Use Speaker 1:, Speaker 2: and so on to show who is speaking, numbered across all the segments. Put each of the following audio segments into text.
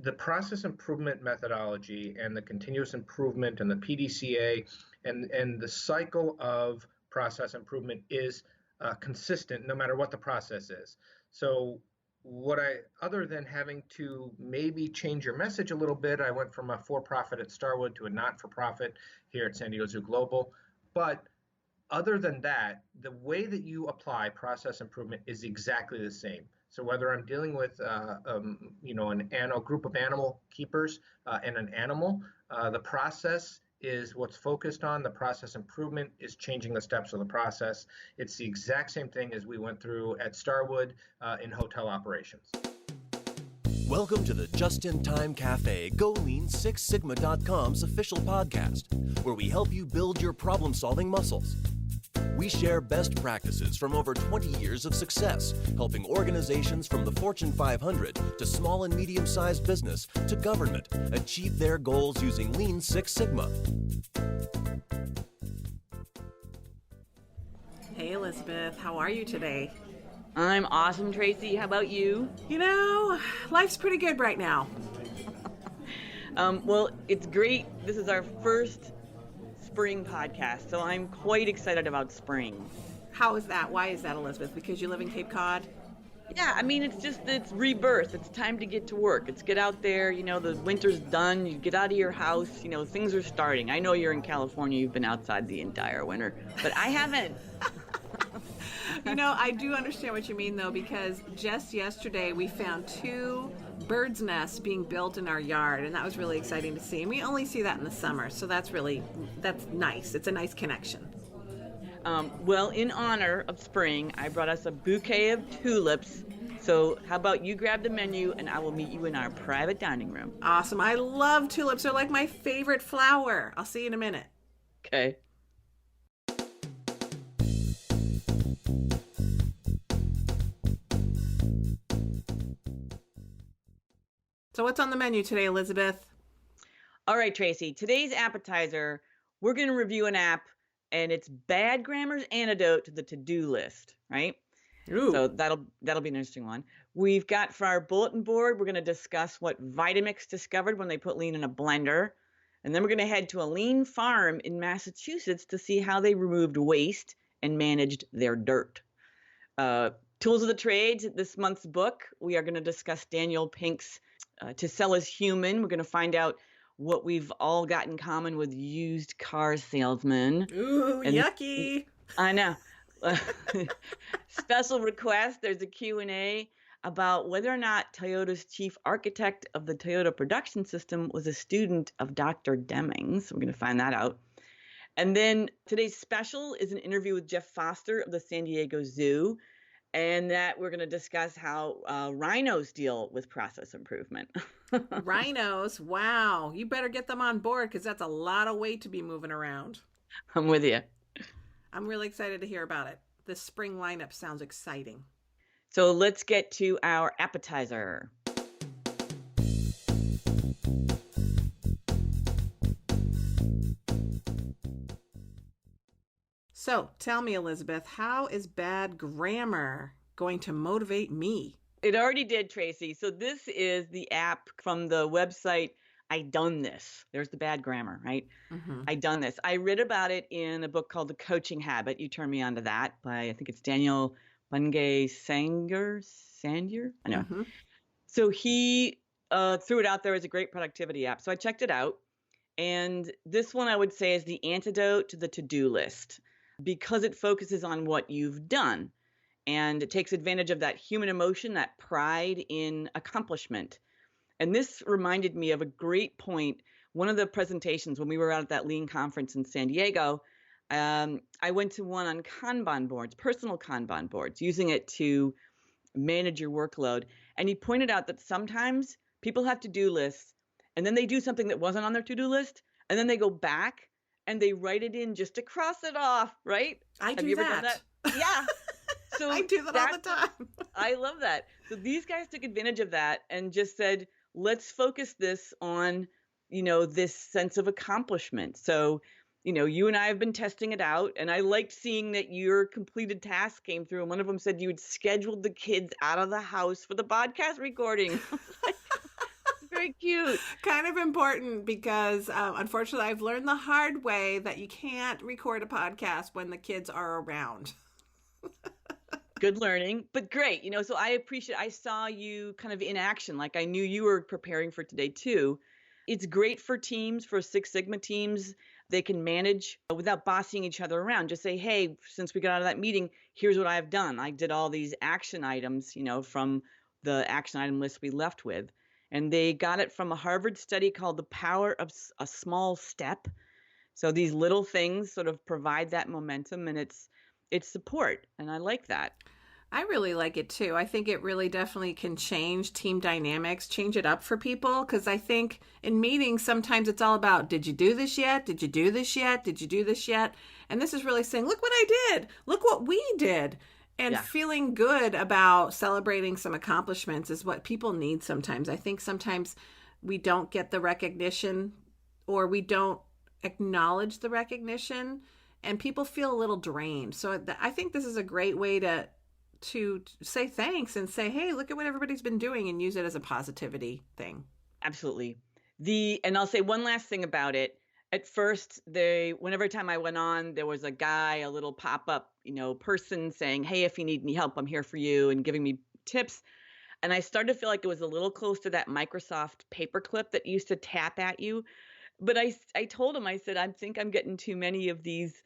Speaker 1: the process improvement methodology and the continuous improvement and the PDCA and the cycle of process improvement is consistent no matter what the process is. So other than having to maybe change your message a little bit, I went from a for-profit at Starwood to a not-for-profit here at San Diego Zoo Global. But other than that, the way that you apply process improvement is exactly the same. So whether I'm dealing with, a group of animal keepers and an animal, the process is what's focused on. The process improvement is changing the steps of the process. It's the exact same thing as we went through at Starwood in hotel operations.
Speaker 2: Welcome to the Just-in-Time Cafe GoLean6Sigma.com's official podcast, where we help you build your problem-solving muscles. We share best practices from over 20 years of success, helping organizations from the Fortune 500 to small and medium-sized business to government achieve their goals using Lean Six Sigma.
Speaker 3: Hey, Elizabeth, how are you today?
Speaker 4: I'm awesome, Tracy. How about you?
Speaker 3: You know, life's pretty good right now.
Speaker 4: Well, it's great. This is our first spring podcast, so I'm quite excited about spring.
Speaker 3: How is that? Why is that, Elizabeth? Because you live in Cape Cod?
Speaker 4: Yeah, I mean, it's rebirth. It's time to get to work. It's get out there, the winter's done. You get out of your house, things are starting. I know you're in California. You've been outside the entire winter, but I haven't.
Speaker 3: I do understand what you mean, though, because just yesterday we found 2 birds' nests being built in our yard, and that was really exciting to see. And we only see that in the summer, so that's nice. It's a nice connection.
Speaker 4: Well, in honor of spring, I brought us a bouquet of tulips. So how about you grab the menu, and I will meet you in our private dining room.
Speaker 3: Awesome. I love tulips. They're like my favorite flower. I'll see you in a minute.
Speaker 4: Okay.
Speaker 3: So what's on the menu today, Elizabeth?
Speaker 4: All right, Tracy. Today's appetizer, we're going to review an app, and it's Bad Grammar's antidote to the to-do list, right?
Speaker 3: Ooh.
Speaker 4: So that'll be an interesting one. We've got for our bulletin board, we're going to discuss what Vitamix discovered when they put lean in a blender. And then we're going to head to a lean farm in Massachusetts to see how they removed waste and managed their dirt. Tools of the Trades, this month's book, we are going to discuss Daniel Pink's To Sell as Human. We're going to find out what we've all got in common with used car salesmen.
Speaker 3: Ooh, yucky.
Speaker 4: I know. Special request, there's a Q&A about whether or not Toyota's chief architect of the Toyota production system was a student of Dr. Demings. We're going to find that out. And then today's special is an interview with Jeff Foster of the San Diego Zoo, and that we're going to discuss how rhinos deal with process improvement.
Speaker 3: Rhinos, wow. You better get them on board because that's a lot of weight to be moving around.
Speaker 4: I'm with you.
Speaker 3: I'm really excited to hear about it. The spring lineup sounds exciting.
Speaker 4: So let's get to our appetizer.
Speaker 3: So tell me, Elizabeth, how is bad grammar going to motivate me?
Speaker 4: It already did, Tracy. So this is the app from the website I Done This. There's the bad grammar, right?
Speaker 3: Mm-hmm.
Speaker 4: I Done This. I read about it in a book called The Coaching Habit. You turned me on to that by, I think it's Daniel Bungay Sandyer. I know.
Speaker 3: Mm-hmm.
Speaker 4: So he threw it out there as a great productivity app. So I checked it out. And this one I would say is the antidote to the to-do list because it focuses on what you've done. And it takes advantage of that human emotion, that pride in accomplishment. And this reminded me of a great point. One of the presentations when we were out at that Lean conference in San Diego, I went to one on Kanban boards, personal Kanban boards, using it to manage your workload. And he pointed out that sometimes people have to-do lists, and then they do something that wasn't on their to-do list, and then they go back and they write it in just to cross it off, right?
Speaker 3: Have you ever done that?
Speaker 4: Yeah. So
Speaker 3: I do that all the time.
Speaker 4: I love that. So these guys took advantage of that and just said, let's focus this on, this sense of accomplishment. So, you and I have been testing it out, and I liked seeing that your completed task came through. And one of them said you had scheduled the kids out of the house for the podcast recording. Very very cute.
Speaker 3: Kind of important because unfortunately I've learned the hard way that you can't record a podcast when the kids are around.
Speaker 4: Good learning, but great. So I saw you kind of in action. Like I knew you were preparing for today too. It's great for teams, for Six Sigma teams. They can manage without bossing each other around. Just say, hey, since we got out of that meeting, here's what I've done. I did all these action items, from the action item list we left with. And they got it from a Harvard study called The Power of a Small Step. So these little things sort of provide that momentum, and it's support. And I like that.
Speaker 3: I really like it too. I think it really definitely can change team dynamics, change it up for people. Because I think in meetings, sometimes it's all about, did you do this yet? Did you do this yet? Did you do this yet? And this is really saying, look what I did. Look what we did. And feeling good about celebrating some accomplishments is what people need sometimes. I think sometimes we don't get the recognition, or we don't acknowledge the recognition, and people feel a little drained. So I think this is a great way to say thanks and say, hey, look at what everybody's been doing, and use it as a positivity thing.
Speaker 4: Absolutely. And I'll say one last thing about it. At first, whenever time I went on, there was a little pop-up, person saying, hey, if you need any help, I'm here for you, and giving me tips. And I started to feel like it was a little close to that Microsoft paperclip that used to tap at you. But I told him, I said, I think I'm getting too many of these,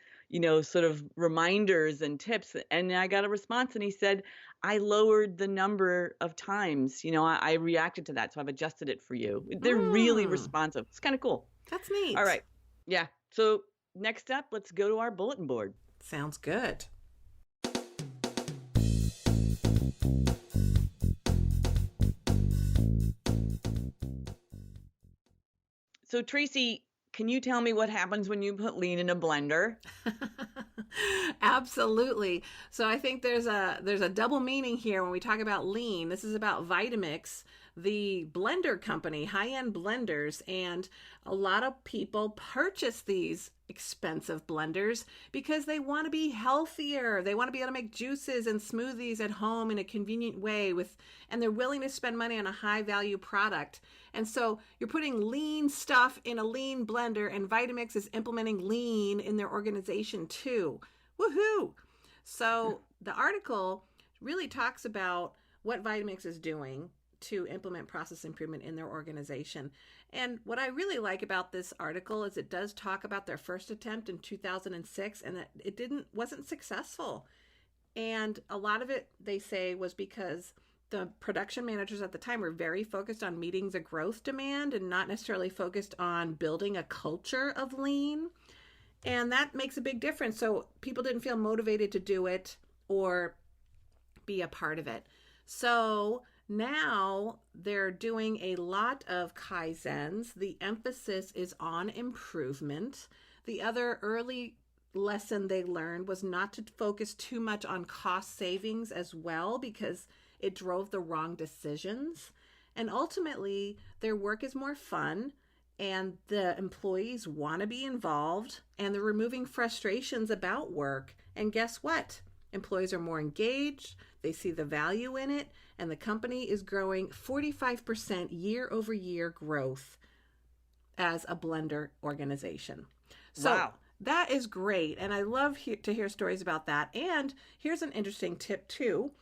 Speaker 4: sort of reminders and tips. And I got a response, and he said, I lowered the number of times, I reacted to that. So I've adjusted it for you. They're really responsive. It's kind of cool.
Speaker 3: That's neat.
Speaker 4: All right. Yeah. So next up, let's go to our bulletin board.
Speaker 3: Sounds good.
Speaker 4: So Tracy, can you tell me what happens when you put lean in a blender?
Speaker 3: Absolutely. So I think there's a double meaning here when we talk about lean. This is about Vitamix, the blender company, high-end blenders, and a lot of people purchase these expensive blenders because they want to be healthier. They want to be able to make juices and smoothies at home in a convenient way and they're willing to spend money on a high-value product. And so you're putting lean stuff in a lean blender, and Vitamix is implementing lean in their organization too. Woohoo! So the article really talks about what Vitamix is doing to implement process improvement in their organization. And what I really like about this article is it does talk about their first attempt in 2006, and that it wasn't successful. And a lot of it, they say, was because the production managers at the time were very focused on meeting the growth demand and not necessarily focused on building a culture of lean. And that makes a big difference. So people didn't feel motivated to do it or be a part of it. So now they're doing a lot of Kaizens. The emphasis is on improvement. The other early lesson they learned was not to focus too much on cost savings as well, because it drove the wrong decisions. And ultimately, their work is more fun, and the employees want to be involved, and they're removing frustrations about work. And guess what? Employees are more engaged, they see the value in it, and the company is growing 45% year over year growth as a blender organization. So wow. That is great. And I love to hear stories about that. And here's an interesting tip too.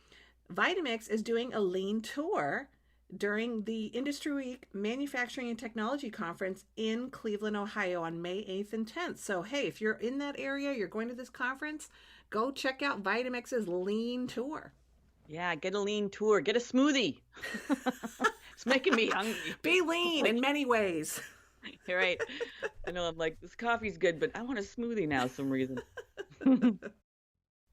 Speaker 3: Vitamix is doing a lean tour during the Industry Week Manufacturing and Technology Conference in Cleveland, Ohio on May 8th and 10th. So, hey, if you're in that area, you're going to this conference, go check out Vitamix's lean tour.
Speaker 4: Yeah, get a lean tour. Get a smoothie. It's making me hungry.
Speaker 3: Be lean in many ways.
Speaker 4: You're right. I know, I'm like, this coffee's good, but I want a smoothie now for some reason.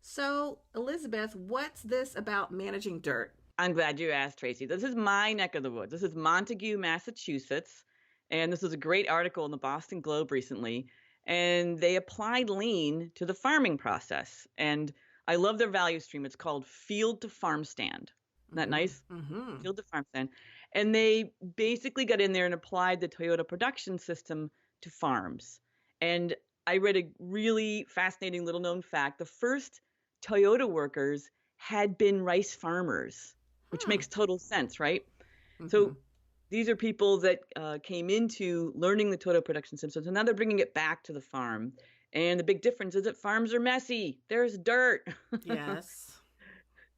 Speaker 3: So, Elizabeth, what's this about managing dirt?
Speaker 4: I'm glad you asked, Tracy. This is my neck of the woods. This is Montague, Massachusetts. And this was a great article in the Boston Globe recently. And they applied lean to the farming process. And I love their value stream. It's called Field to Farm Stand. Isn't that nice?
Speaker 3: Mm-hmm.
Speaker 4: Field to Farm Stand. And they basically got in there and applied the Toyota production system to farms. And I read a really fascinating little known fact. The first Toyota workers had been rice farmers, which makes total sense, right? Mm-hmm. So these are people that came into learning the Toto production system. So now they're bringing it back to the farm. And the big difference is that farms are messy. There's dirt.
Speaker 3: Yes.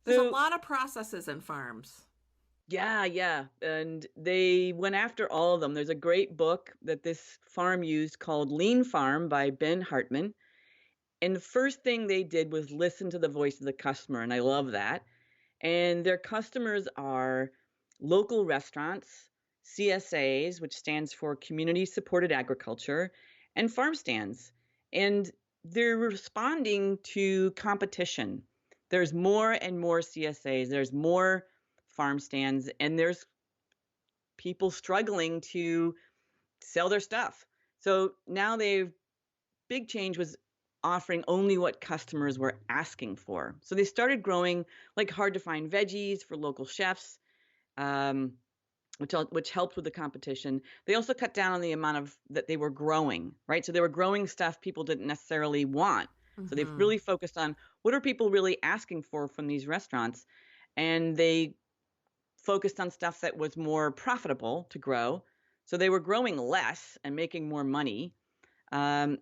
Speaker 3: There's
Speaker 4: So
Speaker 3: a lot of processes in farms.
Speaker 4: yeah. And they went after all of them. There's a great book that this farm used called Lean Farm by Ben Hartman. And the first thing they did was listen to the voice of the customer. And I love that. And their customers are local restaurants, CSAs, which stands for Community Supported Agriculture, and farm stands. And they're responding to competition. There's more and more CSAs, there's more farm stands, and there's people struggling to sell their stuff. So now big change was offering only what customers were asking for. So they started growing like hard to find veggies for local chefs, which helped with the competition. They also cut down on the amount of that they were growing, right? So they were growing stuff people didn't necessarily want. So they've really focused on what are people really asking for from these restaurants, and they focused on stuff that was more profitable to grow. So they were growing less and making more money. And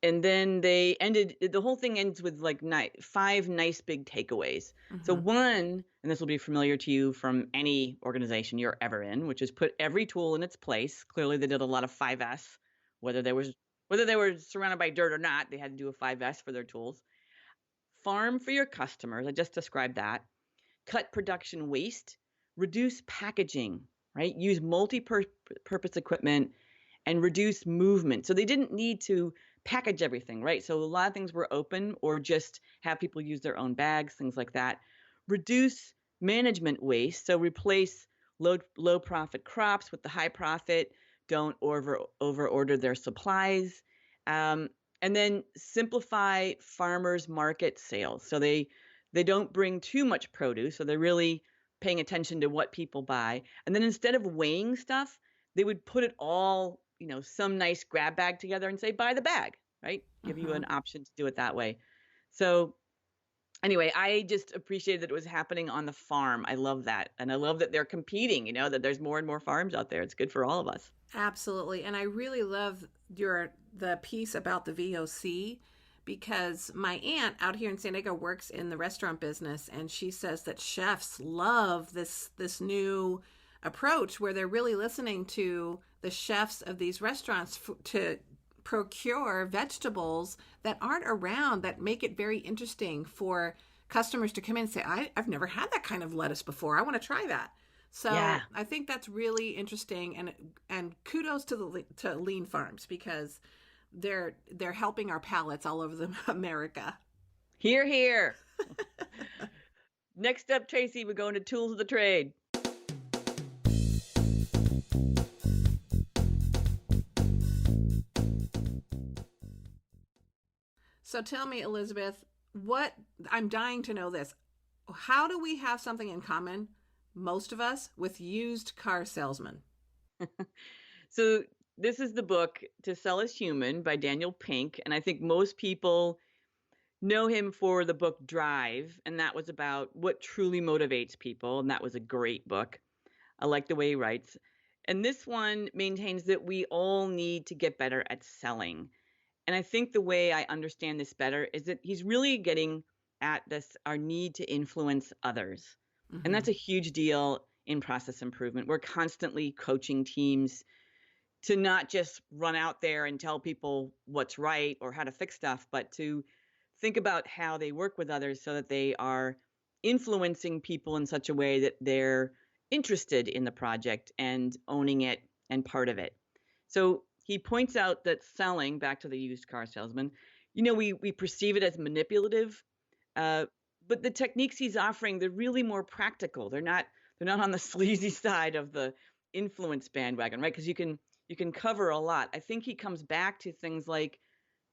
Speaker 4: then the whole thing ends with like 5 nice big takeaways. So one, and this will be familiar to you from any organization you're ever in, which is put every tool in its place. Clearly they did a lot of 5S, whether they were surrounded by dirt or not, they had to do a 5S for their tools. Farm for your customers, I just described that. Cut production waste, reduce packaging, right? Use multi-purpose equipment and reduce movement. So they didn't need to package everything, right? So a lot of things were open or just have people use their own bags, things like that. Reduce management waste. So replace low profit crops with the high profit. Don't over order their supplies. And then simplify farmers market sales. So they don't bring too much produce. So they're really paying attention to what people buy. And then instead of weighing stuff, they would put it all, some nice grab bag together and say, buy the bag, right? Give you an option to do it that way. So anyway, I just appreciated that it was happening on the farm. I love that. And I love that they're competing, that there's more and more farms out there. It's good for all of us.
Speaker 3: Absolutely. And I really love the piece about the VOC, because my aunt out here in San Diego works in the restaurant business, and she says that chefs love this new approach where they're really listening to the chefs of these restaurants to procure vegetables that aren't around, that make it very interesting for customers to come in and say, I've never had that kind of lettuce before. I want to try that. So yeah. I think that's really interesting, and kudos to Lean Farms, because they're helping our palates all over America.
Speaker 4: Hear, hear. Next up, Tracy, we're going to tools of the trade.
Speaker 3: So tell me, Elizabeth, I'm dying to know this. How do we have something in common, most of us, with used car salesmen?
Speaker 4: So this is the book To Sell Is Human by Daniel Pink. And I think most people know him for the book Drive. And that was about what truly motivates people. And that was a great book. I like the way he writes. And this one maintains that we all need to get better at selling. And I think the way I understand this better is that he's really getting at our need to influence others. And that's a huge deal in process improvement. We're constantly coaching teams to not just run out there and tell people what's right or how to fix stuff, but to think about how they work with others so that they are influencing people in such a way that they're interested in the project and owning it and part of it. So he points out that selling, back to the used car salesman, we perceive it as manipulative, but the techniques he's offering, they're really more practical. They're not on the sleazy side of the influence bandwagon, right? Because you can cover a lot. I think he comes back to things like,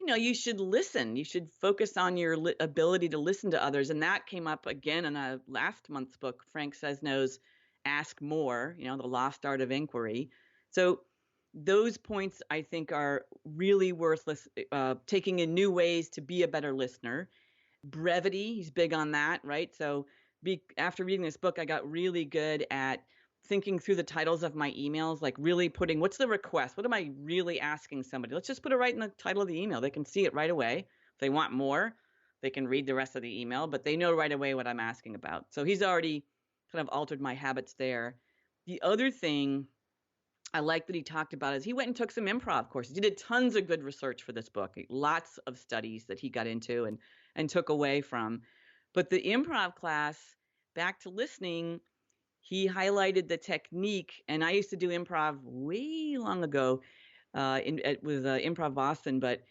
Speaker 4: you should listen. You should focus on your ability to listen to others. And that came up again in a last month's book, Frank Sesno's Ask More, the lost art of inquiry. So those points, I think, are really worth taking in new ways to be a better listener. Brevity, he's big on that, right? So after reading this book, I got really good at thinking through the titles of my emails, like really putting what's the request? What am I really asking somebody? Let's just put it right in the title of the email. They can see it right away. If they want more, they can read the rest of the email, but they know right away what I'm asking about. So he's already kind of altered my habits there. The other thing I like that he talked about is he went and took some improv courses. He did tons of good research for this book, lots of studies that he got into and took away from. But the improv class, back to listening, he highlighted the technique, and I used to do improv way long ago with Improv Boston, but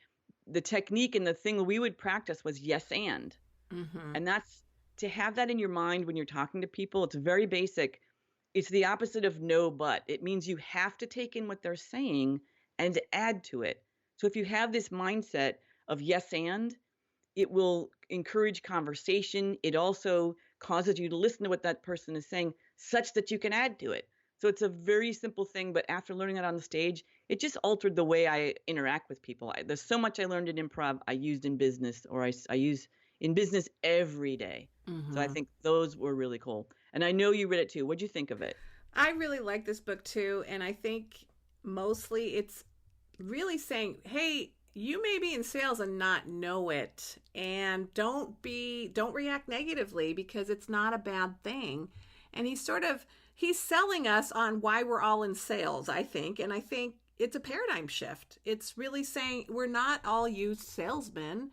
Speaker 4: the technique and the thing we would practice was yes and.
Speaker 3: Mm-hmm.
Speaker 4: And that's to have that in your mind when you're talking to people. It's very basic. It's the opposite of no but. It means you have to take in what they're saying and add to it. So if you have this mindset of yes and, it will encourage conversation. It also causes you to listen to what that person is saying such that you can add to it. So it's a very simple thing, but after learning it on the stage, it just altered the way I interact with people. There's so much I learned in improv I used in business, or I use in business every day.
Speaker 3: Mm-hmm.
Speaker 4: So I think those were really cool. And I know you read it too. What'd you think of it?
Speaker 3: I really like this book too, and I think mostly it's really saying, hey, you may be in sales and not know it, and don't react negatively, because it's not a bad thing. And he's selling us on why we're all in sales, I think, and I think it's a paradigm shift. It's really saying we're not all used salesmen.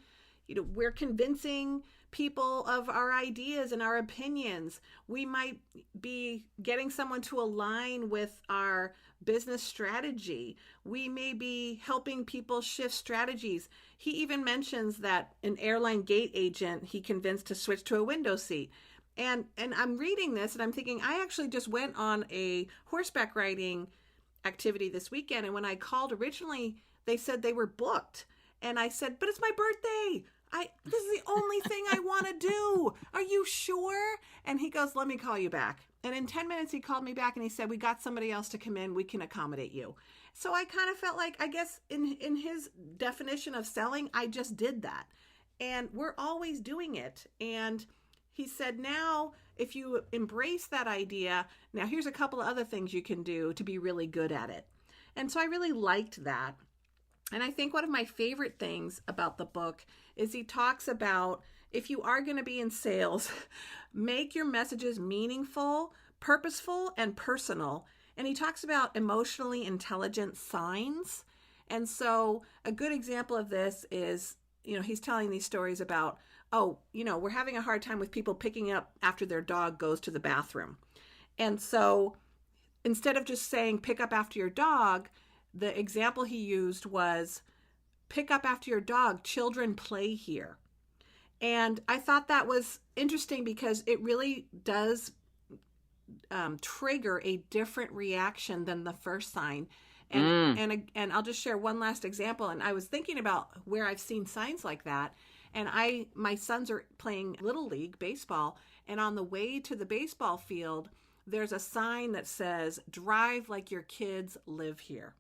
Speaker 3: We're convincing people of our ideas and our opinions. We might be getting someone to align with our business strategy. We may be helping people shift strategies. He even mentions that an airline gate agent he convinced to switch to a window seat. And I'm reading this and I'm thinking, I actually just went on a horseback riding activity this weekend, and when I called originally, they said they were booked. And I said, but it's my birthday. This is the only thing I want to do. Are you sure? And he goes, let me call you back. And in 10 minutes, he called me back and he said, we got somebody else to come in. We can accommodate you. So I kind of felt like, I guess in his definition of selling, I just did that. And we're always doing it. And he said, now, if you embrace that idea, now here's a couple of other things you can do to be really good at it. And so I really liked that. And I think one of my favorite things about the book is he talks about, if you are going to be in sales, make your messages meaningful, purposeful, and personal. And he talks about emotionally intelligent signs. And so a good example of this is, he's telling these stories about, we're having a hard time with people picking up after their dog goes to the bathroom. And so instead of just saying pick up after your dog, the example he used was pick up after your dog, children play here. And I thought that was interesting because it really does trigger a different reaction than the first sign. And I'll just share one last example. And I was thinking about where I've seen signs like that. And my sons are playing Little League baseball. And on the way to the baseball field, there's a sign that says, drive like your kids live here.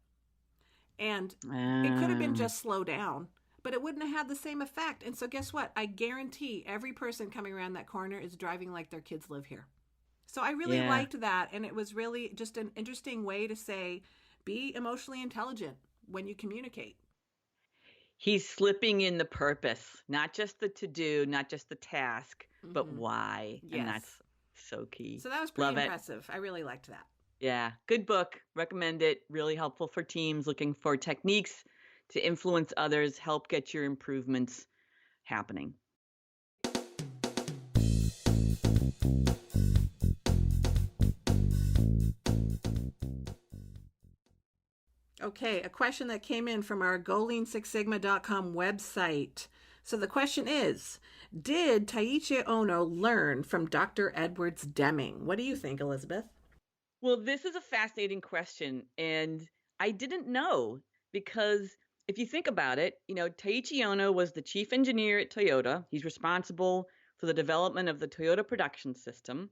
Speaker 3: And it could have been just slow down, but it wouldn't have had the same effect. And so guess what? I guarantee every person coming around that corner is driving like their kids live here. So I really liked that. And it was really just an interesting way to say, be emotionally intelligent when you communicate.
Speaker 4: He's slipping in the purpose, not just the to-do, not just the task, but why.
Speaker 3: Yes.
Speaker 4: And that's so key.
Speaker 3: So that was pretty
Speaker 4: Love
Speaker 3: impressive. I really liked that.
Speaker 4: Yeah, good book. Recommend it. Really helpful for teams looking for techniques to influence others, help get your improvements happening.
Speaker 3: Okay, a question that came in from our GoLean6Sigma.com website. So the question is, did Taiichi Ohno learn from Dr. Edwards Deming? What do you think, Elizabeth?
Speaker 4: Well, this is a fascinating question, and I didn't know, because if you think about it, Taiichi Ohno was the chief engineer at Toyota. He's responsible for the development of the Toyota production system.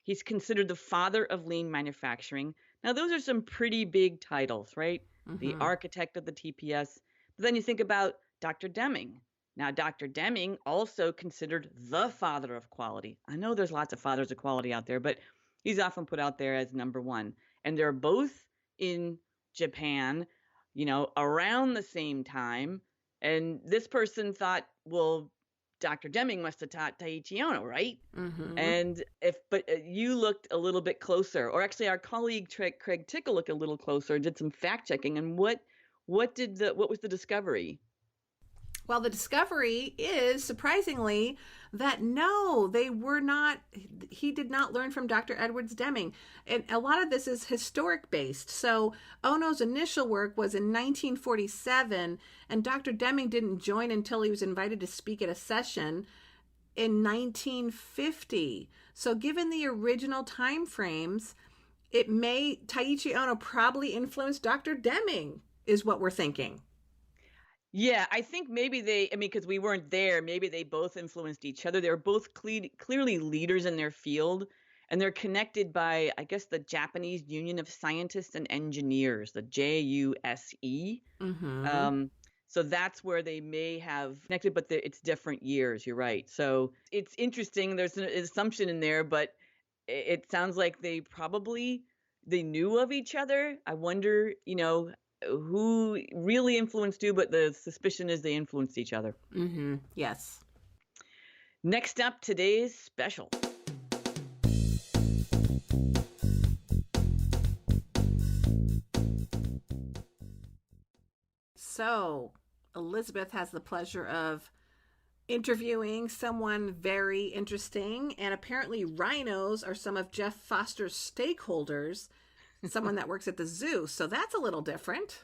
Speaker 4: He's considered the father of lean manufacturing. Now, those are some pretty big titles, right? The architect of the TPS. But then you think about Dr. Deming. Now, Dr. Deming also considered the father of quality. I know there's lots of fathers of quality out there, but He's often put out there as number one. And they're both in Japan, around the same time. And this person thought, well, Dr. Deming must have taught Taiichi Ohno, right?
Speaker 3: Mm-hmm.
Speaker 4: And but you looked a little bit closer, or actually our colleague Craig Tickle looked a little closer and did some fact checking. And what was the discovery?
Speaker 3: Well, the discovery is, surprisingly, that no, they were not, he did not learn from Dr. Edwards Deming. And a lot of this is historic based. So Ohno's initial work was in 1947, and Dr. Deming didn't join until he was invited to speak at a session in 1950. So given the original time frames, Taiichi Ohno probably influenced Dr. Deming, is what we're thinking.
Speaker 4: Yeah, I think maybe because we weren't there, maybe they both influenced each other. They were both clearly leaders in their field, and they're connected by, I guess, the Japanese Union of Scientists and Engineers, the JUSE.
Speaker 3: Mm-hmm.
Speaker 4: So that's where they may have connected, but it's different years. You're right. So it's interesting. There's an assumption in there, but it sounds like they knew of each other. I wonder, who really influenced who, but the suspicion is they influenced each other.
Speaker 3: Mm-hmm. Yes.
Speaker 4: Next up, today's special.
Speaker 3: So, Elizabeth has the pleasure of interviewing someone very interesting, and apparently rhinos are some of Jeff Foster's stakeholders, someone that works at the zoo. So that's a little different.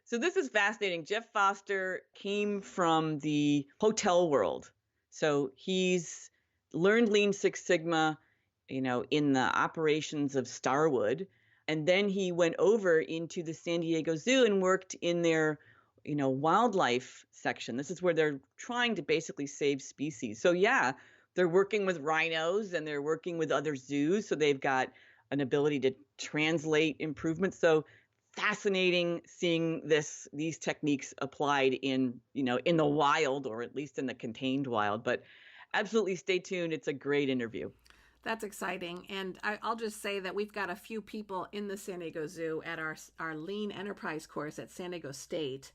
Speaker 4: So this is fascinating. Jeff Foster came from the hotel world. So he's learned Lean Six Sigma, in the operations of Starwood. And then he went over into the San Diego Zoo and worked in their, wildlife section. This is where they're trying to basically save species. So yeah, they're working with rhinos and they're working with other zoos. So they've got an ability to translate improvements. So fascinating seeing these techniques applied in the wild, or at least in the contained wild. But absolutely stay tuned. It's a great interview.
Speaker 3: That's exciting. And I'll just say that we've got a few people in the San Diego Zoo at our Lean Enterprise course at San Diego State.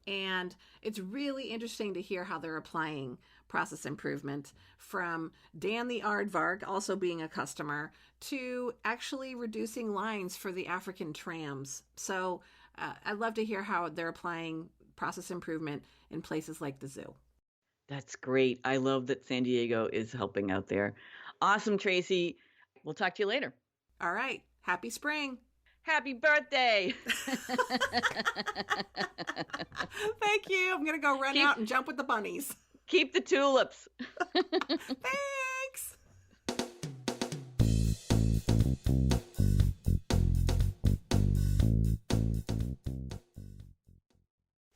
Speaker 3: And it's really interesting to hear how they're applying process improvement, from Dan the Aardvark also being a customer to actually reducing lines for the African trams. So I'd love to hear how they're applying process improvement in places like the zoo.
Speaker 4: That's great. I love that San Diego is helping out there. Awesome, Tracy. We'll talk to you later.
Speaker 3: All right. Happy spring.
Speaker 4: Happy birthday.
Speaker 3: Thank you. I'm going to go run out and jump with the bunnies.
Speaker 4: Keep the tulips.
Speaker 3: Thanks.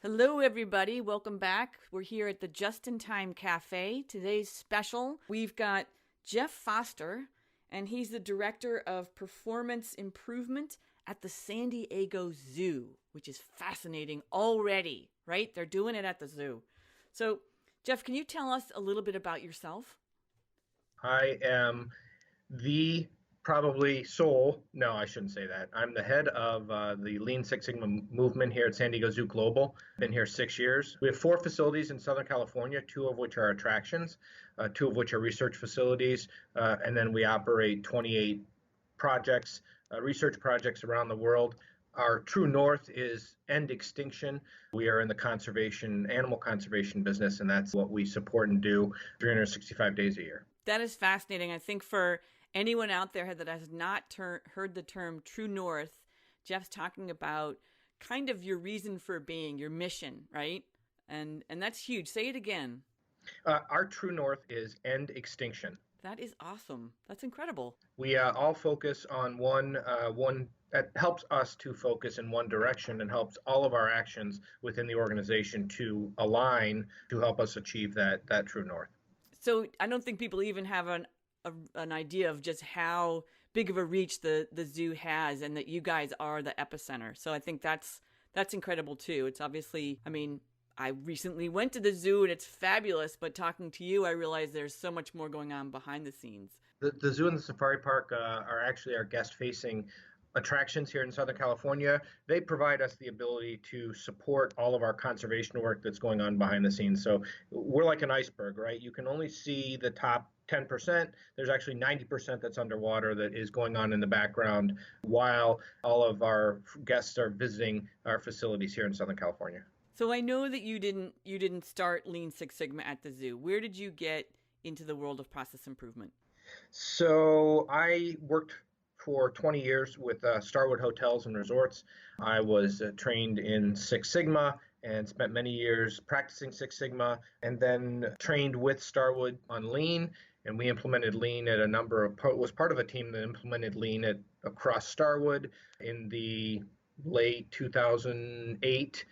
Speaker 5: Hello, everybody. Welcome back. We're here at the Just in Time Cafe. Today's special, we've got Jeff Foster, and he's the Director of Performance Improvement at the San Diego Zoo, which is fascinating already, right? They're doing it at the zoo. So, Jeff, can you tell us a little bit about yourself?
Speaker 1: I am no, I shouldn't say that. I'm the head of the Lean Six Sigma movement here at San Diego Zoo Global. Been here 6 years. We have 4 facilities in Southern California, 2 of which are attractions, 2 of which are research facilities, and then we operate 28 projects, research projects around the world. Our true north is end extinction. We are in the animal conservation business, and that's what we support and do 365 days a year.
Speaker 5: That is fascinating. I think for anyone out there that has not heard the term True North, Jeff's talking about kind of your reason for being, your mission, right? And that's huge. Say it again.
Speaker 1: Our True North is end extinction.
Speaker 5: That is awesome. That's incredible.
Speaker 1: We all focus on one that helps us to focus in one direction and helps all of our actions within the organization to align to help us achieve that True North.
Speaker 5: So I don't think people even have an idea of just how big of a reach the zoo has, and that you guys are the epicenter. So I think that's incredible too. It's obviously, I recently went to the zoo and it's fabulous, but talking to you, I realize there's so much more going on behind the scenes.
Speaker 1: The zoo and the safari park are actually our guest-facing attractions here in Southern California. They provide us the ability to support all of our conservation work that's going on behind the scenes. So we're like an iceberg, right? You can only see the top 10%. There's actually 90% that's underwater that is going on in the background while all of our guests are visiting our facilities here in Southern California.
Speaker 5: So I know that you didn't start Lean Six Sigma at the zoo. Where did you get into the world of process improvement?
Speaker 1: So I worked for 20 years with Starwood Hotels and Resorts. I was trained in Six Sigma and spent many years practicing Six Sigma, and then trained with Starwood on Lean. And we implemented Lean at was part of a team that implemented Lean across Starwood in the late 2008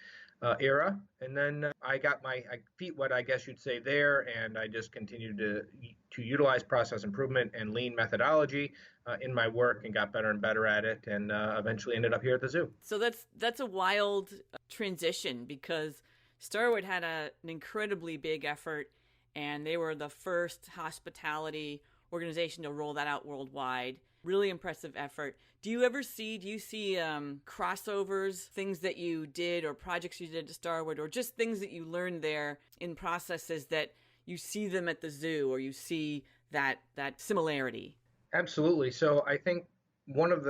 Speaker 1: era. And then I got my feet wet, I guess you'd say, there, and I just continued to utilize process improvement and Lean methodology in my work and got better and better at it, and eventually ended up here at the zoo.
Speaker 5: So that's a wild transition, because Starwood had an incredibly big effort, and they were the first hospitality organization to roll that out worldwide. Really impressive effort. Do you see crossovers, things that you did or projects you did at Starwood, or just things that you learned there in processes that you see them at the zoo, or you see that similarity?
Speaker 1: Absolutely. So I think one of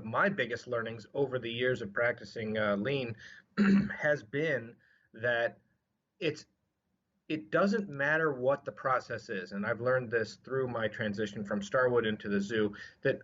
Speaker 1: my biggest learnings over the years of practicing Lean has been that it doesn't matter what the process is. And I've learned this through my transition from Starwood into the zoo, that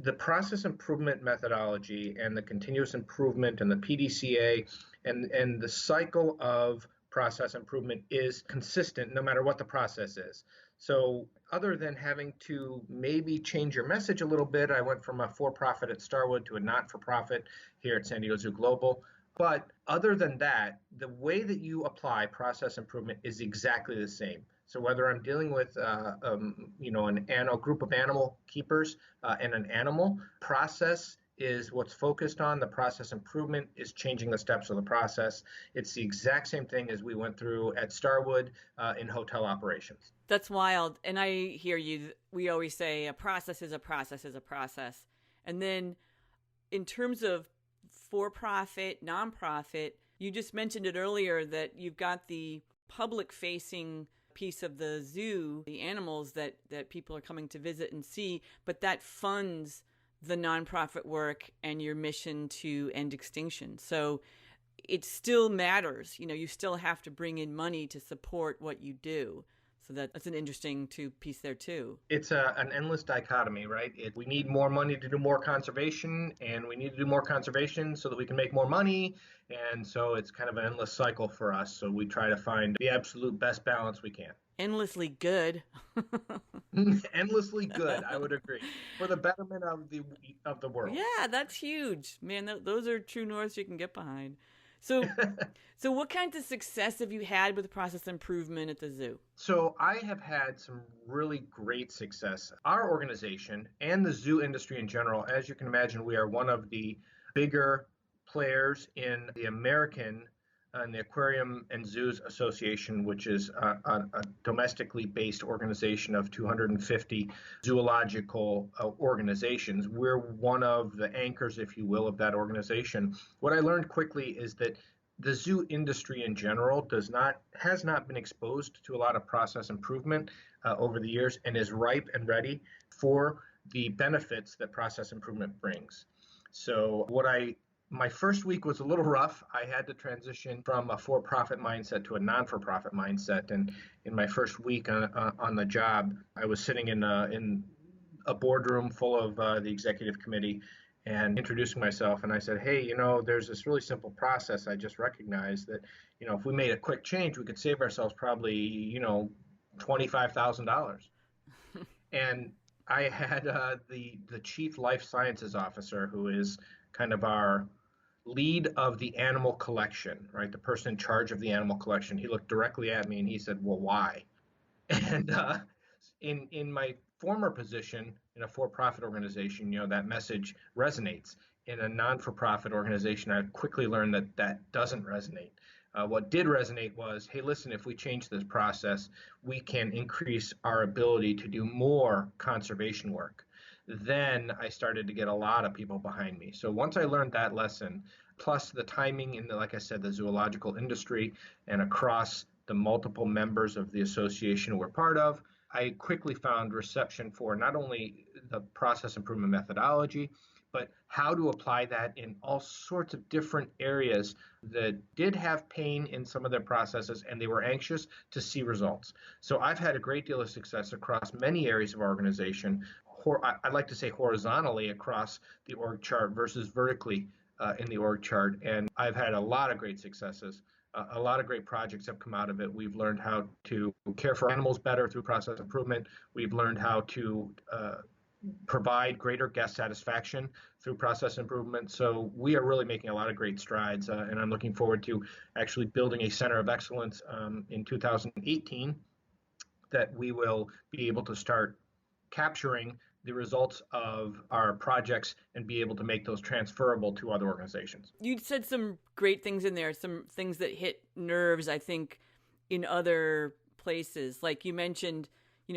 Speaker 1: the process improvement methodology and the continuous improvement and the PDCA and the cycle of process improvement is consistent no matter what the process is. So other than having to maybe change your message a little bit, I went from a for-profit at Starwood to a not-for-profit here at San Diego Zoo Global. But other than that, the way that you apply process improvement is exactly the same. So whether I'm dealing with a group of animal keepers and an animal, process is what's focused on. The process improvement is changing the steps of the process. It's the exact same thing as we went through at Starwood in hotel operations.
Speaker 5: That's wild. And I hear you. We always say a process is a process is a process. And then in terms of for-profit, nonprofit, you just mentioned it earlier that you've got the public-facing piece of the zoo, the animals that people are coming to visit and see, but that funds the nonprofit work and your mission to end extinction. So it still matters. You still have to bring in money to support what you do. So that's an interesting piece there too.
Speaker 1: It's an endless dichotomy, right? We need more money to do more conservation, and we need to do more conservation so that we can make more money. And so it's kind of an endless cycle for us. So we try to find the absolute best balance we can.
Speaker 5: Endlessly good.
Speaker 1: Endlessly good, I would agree, for the betterment of the world.
Speaker 5: Yeah, that's huge, man. Those are true norths you can get behind. So what kinds of success have you had with process improvement at the zoo?
Speaker 1: So I have had some really great success. Our organization and the zoo industry in general, as you can imagine, we are one of the bigger players in the American and the Aquarium and Zoos Association, which is a domestically based organization of 250 zoological organizations. We're one of the anchors, if you will, of that organization. What I learned quickly is that the zoo industry in general has not been exposed to a lot of process improvement over the years, and is ripe and ready for the benefits that process improvement brings. So my first week was a little rough. I had to transition from a for-profit mindset to a non-for-profit mindset. And in my first week on the job, I was sitting in a boardroom full of the executive committee and introducing myself. And I said, hey, there's this really simple process. I just recognized that, if we made a quick change, we could save ourselves probably, $25,000. And I had the chief life sciences officer, who is kind of our lead of the animal collection, right? The person in charge of the animal collection. He looked directly at me and he said, well, why? And in my former position in a for-profit organization, that message resonates. in a non-for-profit organization, I quickly learned that that doesn't resonate. What did resonate was, hey, listen, if we change this process, we can increase our ability to do more conservation work. Then I started to get a lot of people behind me. So once I learned that lesson, plus the timing in the, like I said, the zoological industry and across the multiple members of the association we're part of, I quickly found reception for not only the process improvement methodology, but how to apply that in all sorts of different areas that did have pain in some of their processes, and they were anxious to see results. So I've had a great deal of success across many areas of our organization. I'd like to say horizontally across the org chart versus vertically in the org chart. And I've had a lot of great successes. A lot of great projects have come out of it. We've learned how to care for animals better through process improvement. We've learned how to provide greater guest satisfaction through process improvement. So we are really making a lot of great strides, and I'm looking forward to actually building a center of excellence in 2018 that we will be able to start capturing the results of our projects and be able to make those transferable to other organizations.
Speaker 5: You said some great things in there, some things that hit nerves, I think, in other places. Like you mentioned,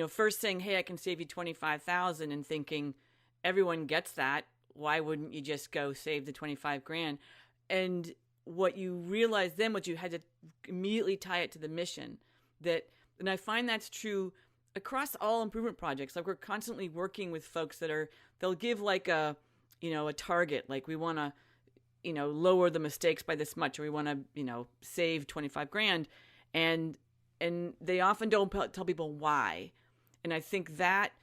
Speaker 5: first saying, hey, I can save you $25,000 and thinking everyone gets that. Why wouldn't you just go save the 25 grand? And what you realized then, what you had to immediately tie it to the mission and I find that's true across all improvement projects. Like we're constantly working with folks they'll give like a target, like we want to, lower the mistakes by this much, or we want to, save 25 grand. And they often don't tell people why. And I think that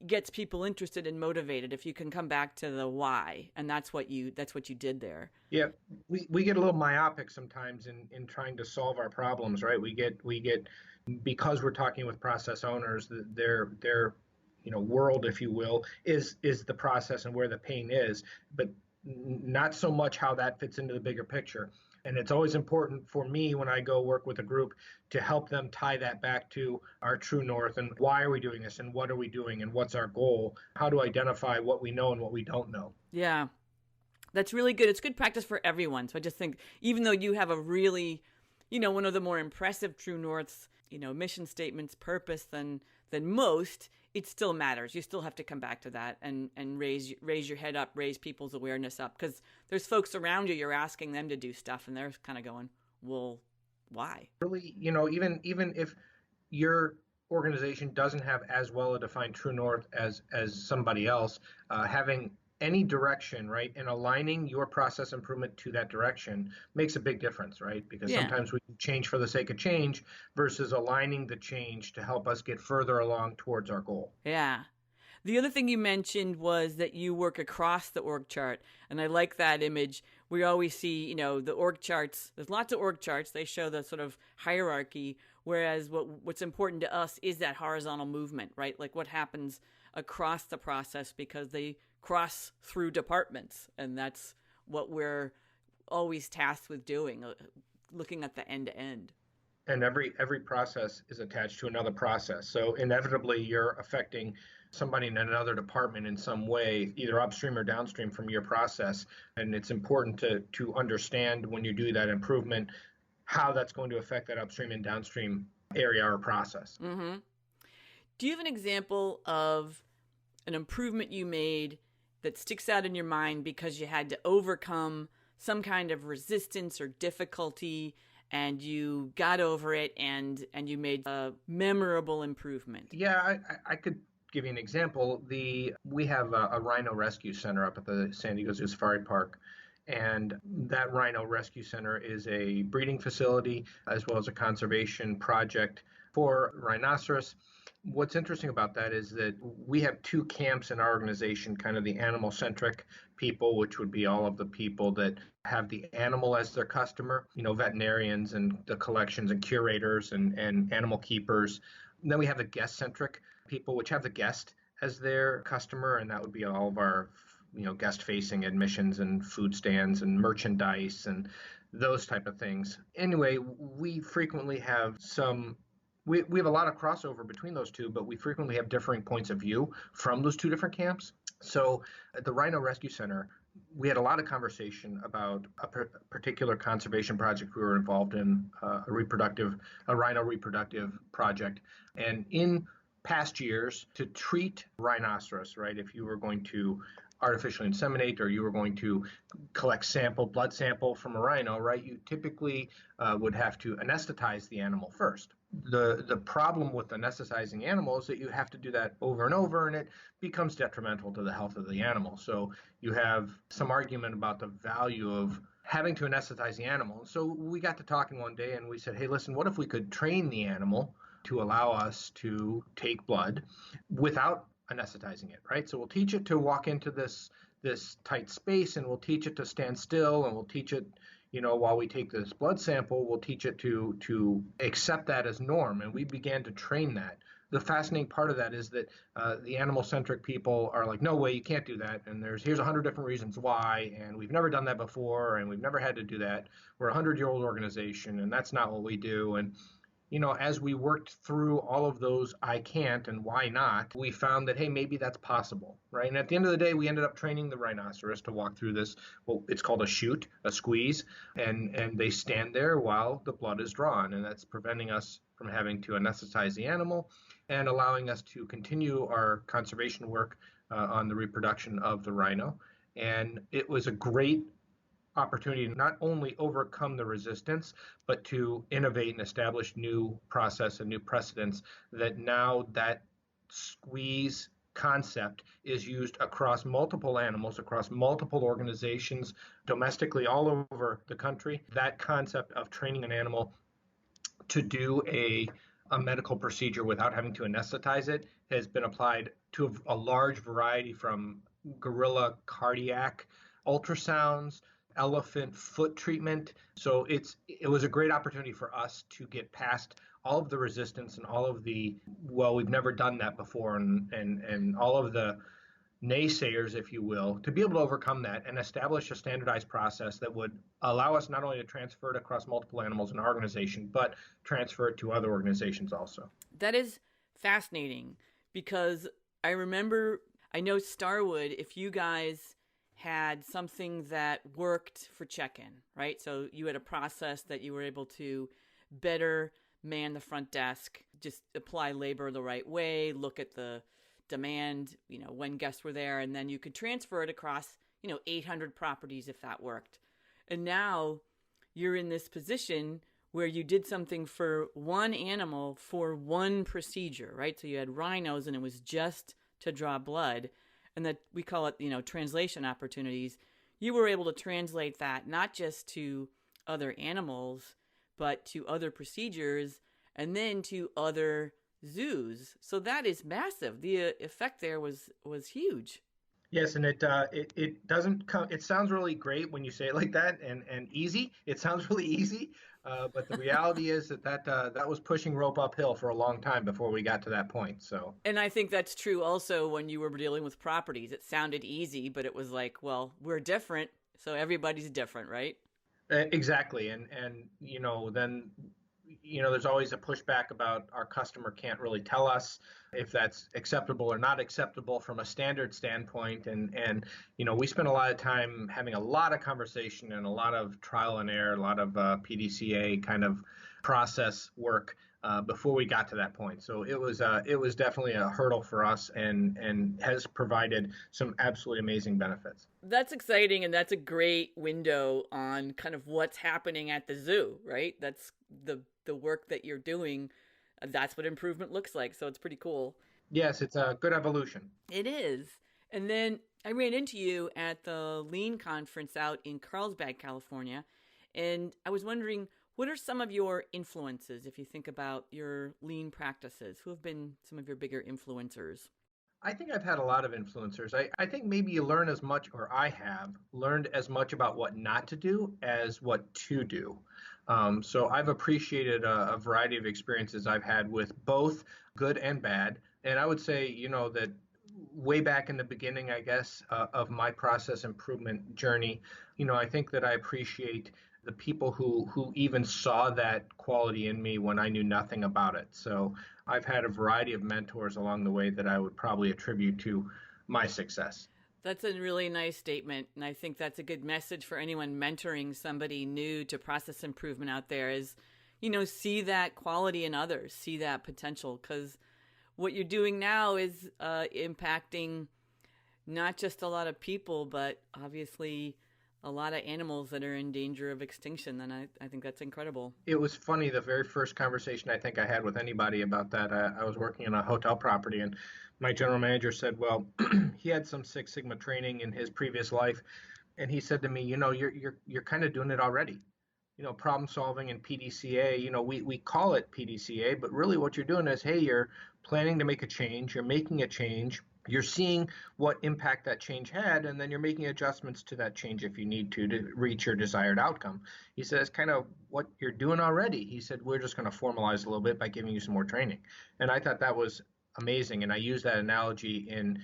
Speaker 5: gets people interested and motivated if you can come back to the why. And that's what you did there.
Speaker 1: Yeah. We get a little myopic sometimes in trying to solve our problems, right? We get because we're talking with process owners, their world, if you will, is the process and where the pain is, but not so much how that fits into the bigger picture. And it's always important for me when I go work with a group to help them tie that back to our true north and why are we doing this and what are we doing and what's our goal, how to identify what we know and what we don't know.
Speaker 5: Yeah, that's really good. It's good practice for everyone. So I just think even though you have a really, one of the more impressive true norths, mission statements, purpose than most, it still matters. You still have to come back to that and raise your head up, raise people's awareness up, because there's folks around you, you're asking them to do stuff and they're kind of going, well, why?
Speaker 1: Really, even if your organization doesn't have as well a defined true north as somebody else, having any direction, right, and aligning your process improvement to that direction makes a big difference, right? Because sometimes we change for the sake of change versus aligning the change to help us get further along towards our goal.
Speaker 5: Yeah. The other thing you mentioned was that you work across the org chart, and I like that image. We always see, the org charts. There's lots of org charts. They show the sort of hierarchy, whereas what's important to us is that horizontal movement, right? Like what happens across the process because they cross through departments, and that's what we're always tasked with doing, looking at the end to end.
Speaker 1: And every process is attached to another process, so inevitably you're affecting somebody in another department in some way, either upstream or downstream from your process. And it's important to understand when you do that improvement how that's going to affect that upstream and downstream area or process.
Speaker 5: Mm-hmm. Do you have an example of an improvement you made that sticks out in your mind because you had to overcome some kind of resistance or difficulty and you got over it and you made a memorable improvement?
Speaker 1: Yeah, I could give you an example. We have a rhino rescue center up at the San Diego Zoo Safari Park. And that rhino rescue center is a breeding facility as well as a conservation project for rhinoceros. What's interesting about that is that we have two camps in our organization, kind of the animal-centric people, which would be all of the people that have the animal as their customer, veterinarians and the collections and curators and animal keepers. And then we have the guest-centric people, which have the guest as their customer, and that would be all of our guest-facing admissions and food stands and merchandise and those type of things. Anyway, we frequently have we have a lot of crossover between those two, but we frequently have differing points of view from those two different camps. So at the Rhino Rescue Center, we had a lot of conversation about a particular conservation project we were involved in, a rhino reproductive project. And in past years, to treat rhinoceros, right, if you were going to artificially inseminate or you were going to collect blood sample from a rhino, right, you typically would have to anesthetize the animal first. The problem with anesthetizing animals is that you have to do that over and over, and it becomes detrimental to the health of the animal. So you have some argument about the value of having to anesthetize the animal. So we got to talking one day and we said, hey, listen, what if we could train the animal to allow us to take blood without anesthetizing it, right? So we'll teach it to walk into this tight space, and we'll teach it to stand still, and we'll teach it, while we take this blood sample, we'll teach it to accept that as norm. And we began to train that. The fascinating part of that is that the animal-centric people are like, no way, you can't do that. And here's 100 different reasons why, and we've never done that before, and we've never had to do that. We're a 100-year-old organization, and that's not what we do. And as we worked through all of those I can't and why not, we found that, hey, maybe that's possible, right? And at the end of the day, we ended up training the rhinoceros to walk through this, well, it's called a chute, a squeeze, and they stand there while the blood is drawn, and that's preventing us from having to anesthetize the animal and allowing us to continue our conservation work on the reproduction of the rhino. And it was a great opportunity to not only overcome the resistance, but to innovate and establish new process and new precedents that now that squeeze concept is used across multiple animals, across multiple organizations, domestically all over the country. That concept of training an animal to do a medical procedure without having to anesthetize it has been applied to a large variety, from gorilla cardiac ultrasounds, elephant foot treatment. So it was a great opportunity for us to get past all of the resistance and all of the, well, we've never done that before, and all of the naysayers, if you will, to be able to overcome that and establish a standardized process that would allow us not only to transfer it across multiple animals in our organization, but transfer it to other organizations also.
Speaker 5: That is fascinating, because I know Starwood, if you guys had something that worked for check-in, right? So you had a process that you were able to better man the front desk, just apply labor the right way, look at the demand, when guests were there, and then you could transfer it across, 800 properties if that worked. And now you're in this position where you did something for one animal for one procedure, right? So you had rhinos and it was just to draw blood. And that we call it, translation opportunities. You were able to translate that not just to other animals, but to other procedures and then to other zoos. So that is massive. The effect there was huge.
Speaker 1: Yes, and it doesn't come. It sounds really great when you say it like that, and easy. It sounds really easy, but the reality is that was pushing rope uphill for a long time before we got to that point. So,
Speaker 5: and I think that's true also when you were dealing with properties. It sounded easy, but it was like, well, we're different, so everybody's different, right?
Speaker 1: Exactly, and then there's always a pushback about our customer can't really tell us if that's acceptable or not acceptable from a standard standpoint. And we spent a lot of time having a lot of conversation and a lot of trial and error, a lot of PDCA kind of process work before we got to that point. So it was definitely a hurdle for us, and has provided some absolutely amazing benefits.
Speaker 5: That's exciting, and that's a great window on kind of what's happening at the zoo, right? That's the work that you're doing. That's what improvement looks like. So it's pretty cool.
Speaker 1: Yes, it's a good evolution.
Speaker 5: It is. And then I ran into you at the Lean conference out in Carlsbad, California. And I was wondering, what are some of your influences if you think about your Lean practices? Who have been some of your bigger influencers?
Speaker 1: I think I've had a lot of influencers. I think maybe you learn as much, or I have learned as much about what not to do as what to do. So I've appreciated a variety of experiences I've had with both good and bad. And I would say, that way back in the beginning, I guess, of my process improvement journey, I think that I appreciate the people who even saw that quality in me when I knew nothing about it. So I've had a variety of mentors along the way that I would probably attribute to my success.
Speaker 5: That's a really nice statement. And I think that's a good message for anyone mentoring somebody new to process improvement out there is, see that quality in others, see that potential. Because what you're doing now is impacting not just a lot of people, but obviously a lot of animals that are in danger of extinction. And I think that's incredible.
Speaker 1: It was funny, the very first conversation I think I had with anybody about that, I was working in a hotel property, and my general manager said, well, he had some Six Sigma training in his previous life. And he said to me, you're kind of doing it already. Problem solving and PDCA, we call it PDCA, but really what you're doing is, hey, you're planning to make a change, you're making a change, you're seeing what impact that change had, and then you're making adjustments to that change if you need to reach your desired outcome. He said, it's kind of what you're doing already. He said, we're just going to formalize a little bit by giving you some more training. And I thought that was amazing. And I use that analogy in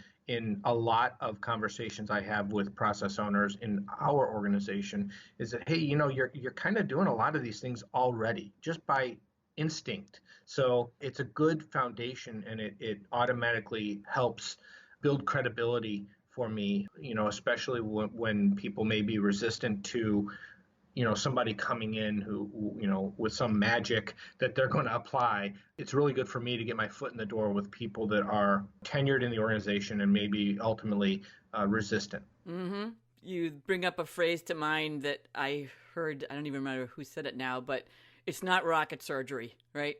Speaker 1: a lot of conversations I have with process owners in our organization, is that, hey, you're kind of doing a lot of these things already just by instinct. So it's a good foundation, and it automatically helps build credibility for me, especially when people may be resistant to somebody coming in who, with some magic that they're going to apply. It's really good for me to get my foot in the door with people that are tenured in the organization and maybe ultimately resistant.
Speaker 5: Mm-hmm. You bring up a phrase to mind that I heard, I don't even remember who said it now, but it's not rocket surgery, right?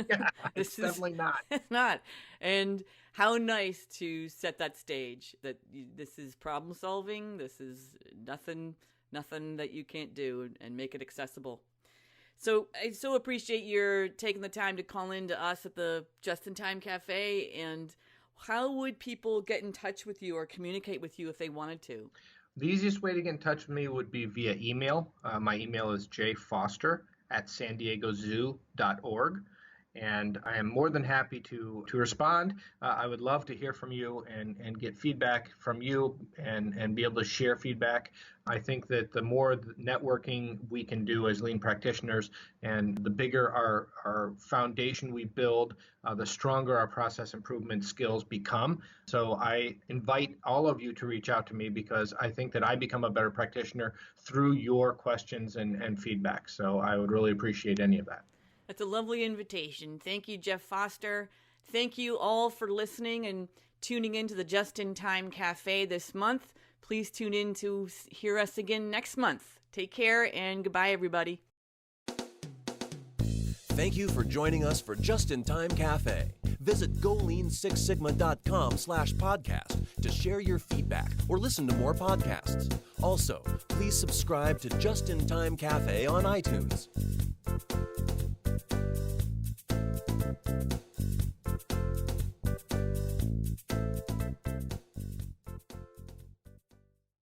Speaker 1: Yeah, it's definitely not.
Speaker 5: It's not. And how nice to set that stage that this is problem solving. This is nothing that you can't do, and make it accessible. So I so appreciate your taking the time to call in to us at the Just in Time Cafe. And how would people get in touch with you or communicate with you if they wanted to?
Speaker 1: The easiest way to get in touch with me would be via email. My email is jfoster@sandiegozoo.org. And I am more than happy to respond. I would love to hear from you and get feedback from you and be able to share feedback. I think that the more networking we can do as lean practitioners, and the bigger our foundation we build, the stronger our process improvement skills become. So I invite all of you to reach out to me, because I think that I become a better practitioner through your questions and feedback. So I would really appreciate any of that.
Speaker 5: That's a lovely invitation. Thank you, Jeff Foster. Thank you all for listening and tuning into the Just in Time Cafe this month. Please tune in to hear us again next month. Take care, and goodbye, everybody.
Speaker 2: Thank you for joining us for Just in Time Cafe. Visit golean6sigma.com/podcast to share your feedback or listen to more podcasts. Also, please subscribe to Just in Time Cafe on iTunes.